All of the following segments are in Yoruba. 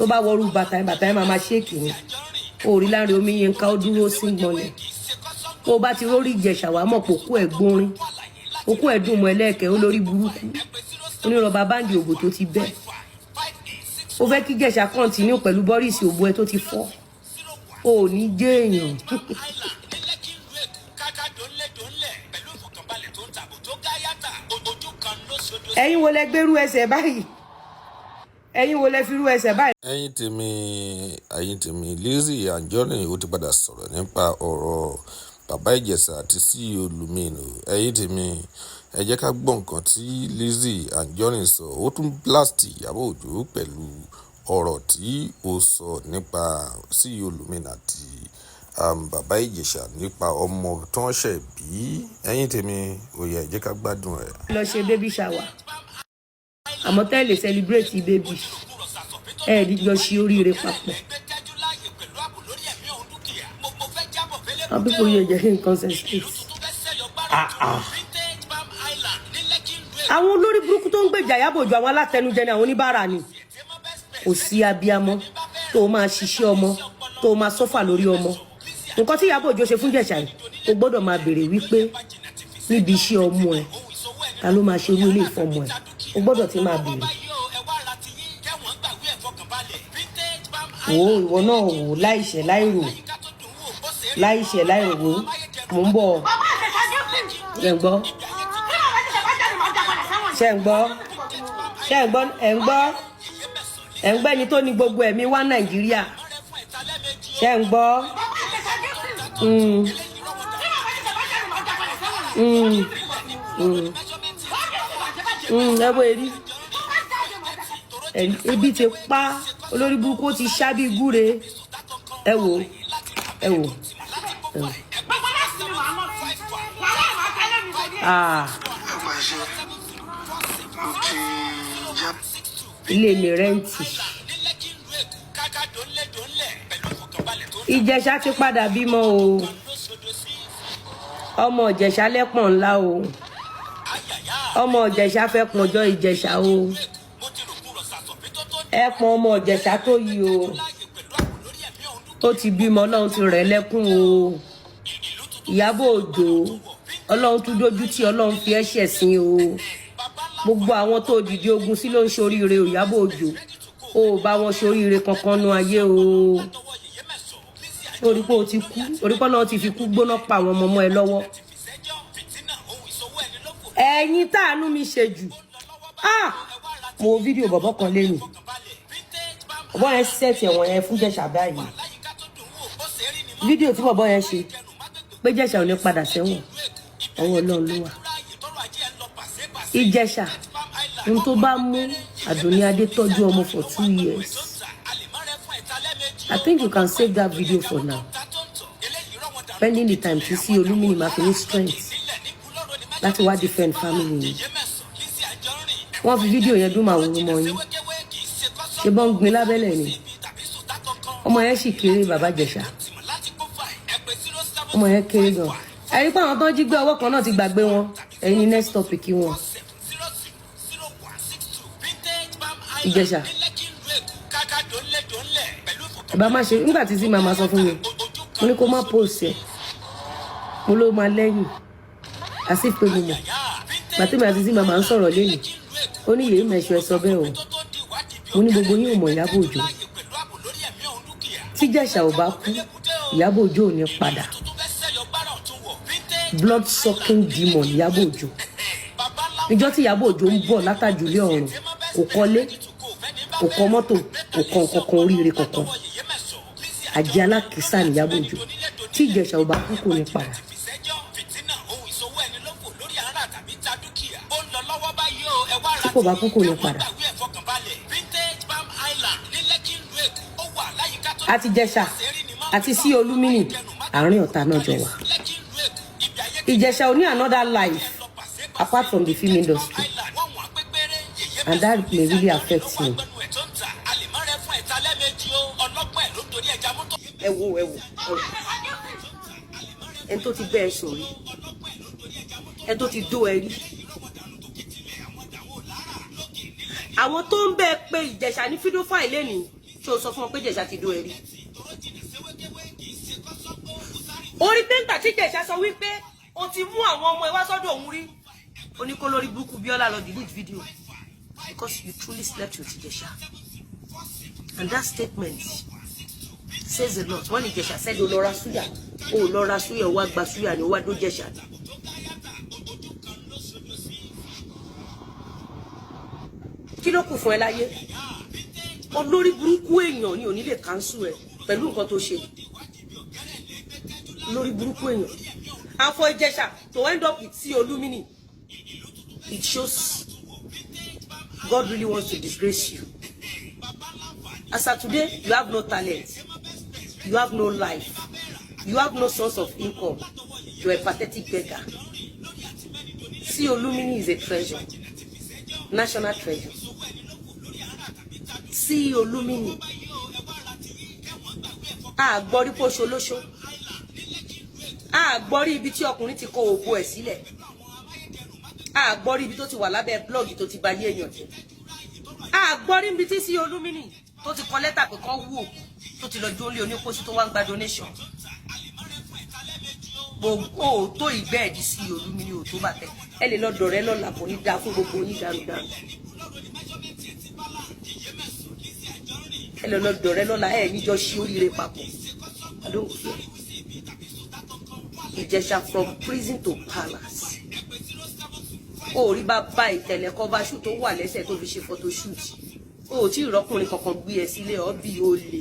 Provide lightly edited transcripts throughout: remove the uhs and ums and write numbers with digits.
tó bá wọrú bàtà yẹn máa ṣéèkì ni orí láàrin omi yẹn ká ó dúró sí gbọnlẹ̀ tó bá ti rórí Ìjẹ̀ṣà wàá mọ̀ pé òkú ẹ̀ gbórin òkú ẹ̀ dùn mọ́ ẹlẹ́ẹ̀kẹ́ ó lórí burúkú onírọ̀bà báńdì ògbò tó ti bẹ́ẹ̀ ó fẹ́ kí Ìjẹ̀ṣà kọ́ntínú pẹ̀lú bọ́rìsì ògbó ẹ tó ti fọ́ ò ní jẹ́ èèyàn. ẹ̀yin wo lẹ gbérú ẹsẹ̀ báyìí ẹ̀yin wo lẹ firú ẹsẹ̀ báyìí. ẹ̀yin tèmi Lizzy Anjorin ó ti padà sọ̀rọ̀ nípa ọ̀rọ̀ bàbá Ìjẹ̀ṣà àti CEO LUMINEE. ẹ̀yin tèmi ẹ jẹ́ ká gbọ́ nǹkan tí Lizzy Anjorin sọ. ó tún blast Ìyábọ̀ Òjó pẹ̀lú ọ̀rọ̀ tí ó sọ nípa CEO LUMINEE àti bàbá Ìjẹ̀ṣà nípa ọmọ tó ń ṣẹ̀ bí. ẹ̀yin tèmi ó yẹ ẹ jẹ́ ká gbádùn ẹ̀. lọ ṣe baby shower àmọ́ tẹ́ lè celebrate baby ẹ̀ ní jọ ṣe oríire papọ̀. àwọn pípọ̀ yóò jẹ́ kí n concentrate. àwọn olórí burúkú tó ń gbèjà Ìyábọ̀ Òjó àwọn alátẹnujẹ ni àwọn oníbàárà ni kò sí abiyamọ tó máa ṣiṣẹ́ ọmọ tó máa sọ́fà lórí ọmọ. nǹkan tí Ìyábọ̀ Òjó ṣe fún Ìjẹ̀ṣà yìí o gbọ́dọ̀ máa béèrè wípé níbi iṣẹ́ ọmọ ẹ̀ ta ló máa ṣe irú ilé ìfọmọ ẹ̀ o gbọ́dọ̀ ti máa béèrè. wò ó ìwọ náà wò láìṣẹ̀ láìrò wò mò ń bọ̀ ẹ̀ ń gbọ́ ṣe ń gbọ́ ẹ̀ ń gbọ́ ẹni tó ní gbogbo ẹ̀mí wá Nàìjíríà ṣe ń gbọ́ ẹwọ́ èrí ebi ti pa olórí burúkú ti ṣábí gúre ẹ wò. ilé mi rẹ́ǹtì Ìjẹ̀ṣà ti padà bímọ o ọmọ Ìjẹ̀ṣà lẹ́pọ̀n ńlá o ọmọ Ìjẹ̀ṣà fẹ́ pọ̀njọ́ Ìjẹ̀ṣà o ẹ̀pọ̀n ọmọ Ìjẹ̀ṣà tó yí o ó ti bímọ Ọlọ́run ti rẹ̀ lẹ́kún o Ìyábọ̀ Òjó Ọlọ́run tún dójú tí Ọlọ́run fi ẹ̀ṣẹ̀ sí o gbogbo àwọn tó dìde ogun sí ló ń ṣoríire o Ìyábọ̀ Òjó o bá wọn ṣoríire kankan nú ayé o orí pé o ti kú orí pé Ọlọ́run ti fi kú gbóná pa àwọn ọmọ ẹ lọ́wọ́. ẹ̀yin táànú mi ṣe jù mo wo fídíò bọ̀bọ̀ kan lẹ́nu bọ̀bọ̀ yẹn sẹ́ẹ̀tì ẹ̀wọ̀n yẹn fún Ìjẹ̀ṣà báyìí fídíò tí bọ̀bọ̀ yẹn ṣe pé Ìjẹ̀ṣà ò ní padà sẹ́wọ̀n ọwọ́ Ọlọ́run ló wà. Ìjẹ̀ṣà ohun tó bá mú Àdùnní Adé tọ́jú ọmọ for 2 years. I think you can save that video for now. Spending the time to see LUMINEE máa fi ní strength láti wá defend family yìí. Wọ́n fi fídíò yẹn dún màwòrán mọ́ yín. Ṣé bọ́n ń gbin lábẹ́lẹ̀ ni? Ọmọ yẹn sì kéré bàbá Ìjẹ̀ṣà. Ọmọ yẹn kéré gan. Ẹ̀rí pé àwọn tó ń jí gbé ọwọ́ kan náà ti gbàgbé wọn. Ẹ̀yin ni next topic wọn. Ìjẹ̀ṣà. Bàbá má ṣe nígbà tí màmá sọ fún mi mo ní kó má post ẹ mo ló máa lẹ́yìn àti pé mo mọ̀ bàtẹ́mi àti màmá ń sọ̀rọ̀ lẹ́yìn ó ní yèé mẹ́sọ̀ ẹ sọ bẹ́ẹ̀ o mo ní gbogbo yín ò mọ̀ Ìyábọ̀ Òjó tí Ìjẹ̀ṣà ò bá kú Ìyábọ̀ Òjó ò ní padà blood sucking demon Ìyábọ̀ Òjó níjọ́ tí Ìyábọ̀ Òjó ń bọ̀ látàjùlé ọ̀run kò kọ́lé kò kọ́ mọ́tò kò kọ́ nǹkan kan oríire kankan àjẹ́ alákìísà ní Ìyábọ̀ Òjó tí Ìjẹ̀ṣà ò bá kú kò ní padà. tí kò bá kú kò ní padà. àti Ìjẹ̀ṣà àti CEO LUMINEE àárín ọ̀tá náà jọ wà. Ìjẹ̀ṣà ò ní another life apart from the film industry and that may really affect him. ẹ wo ẹ tó ti bẹ́ẹ̀ sọ̀rí ẹ tó ti dó ẹ rí àwọn tó ń bẹ́ẹ̀ pé Ìjẹ̀ṣà ní fídíò fáìlì lẹ́nìí tó sọ fún ọ pé Ìjẹ̀ṣà ti do ẹ̀rí. Orí pẹ́ńtà tí Ìjẹ̀ṣà sọ wípé o ti mú àwọn ọmọ ẹ wá sọ́dọ̀ òun rí. Oníkólórí burúkú Bíọ́lá lọ delete video because you truly slept with Ìjẹ̀ṣà. And that statement says a lot. When Ìjẹ̀ṣà said o lọ ra súyà, o lọ ra súyà, o wá gba súyà ni o wá dó Ìjẹ̀ṣà. Kí ló kù fún ẹ láyé? Olórí burúkú èèyàn ni ò ní lè cancel ẹ pẹ̀lú nǹkan tó ṣe. Olórí burúkú èèyàn. And for Ìjẹ̀ṣà to end up with LUMINEE, it shows God really wants to disgrace you. As of today, you have no talent. You have no life. You have no source of income. You are a pathetic beggar. LUMINEE is a treasure. National treasure. LUMINEE. Gbọ́rí pò ṣolóṣó. Gbọ́rí ibi tí ọkùnrin ti kó òbò ẹ̀ sílẹ̀. Gbọ́rí ibi tó ti wà lábẹ́ blọ́ọ̀gì tó ti ba yé èèyàn jẹ́. Gbọ́rí ibi tí LUMINEE tó ti kọ lẹ́tà pé kán wú òkú tó ti lọ jó lé onípòsí tó wá ń gba donation. Gbogbo tó ìgbẹ́ ẹ̀dí LUMINEE ò tó bàtẹ́. Ẹ lè lọ dọ̀rẹ́ lọ́la kò ní dáa fún gbogbo onídàrúdàrú. Ẹ lè lọ dọ̀rẹ́ lọ́la ẹ̀ níjọ ṣí oríire papọ̀. I don't care. Ìjẹ̀ṣà from prison to palace. Orí bàbá ìtẹ̀lẹ̀ cover shoot tó wà lẹ́sẹ̀ tó fi ṣe photo shoot. O tí ìrọ́kùnrin kankan gbé ẹ sílé ọbí olè.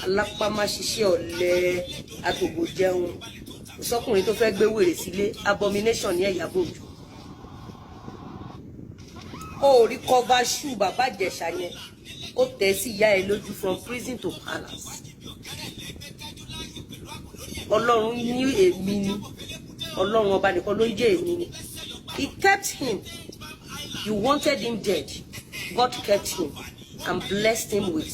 Alápámá ṣiṣẹ́ ọ̀lẹ àtògbò jẹun. Ìsọkùnrin tó fẹ́ gbé wèrè sílé abomination ní ẹ̀yà bòjú. Orí cover shoot bàbá Ìjẹ̀ṣà yẹn. Ó tẹ̀ sí ìyá ẹ lójú from prison to palace. Ọlọ́run ní èmi ni. Ọlọ́run ọba nìkan ló ń jẹ́ èmi ni. He kept him. You wanted him dead. God kept him and blessed him with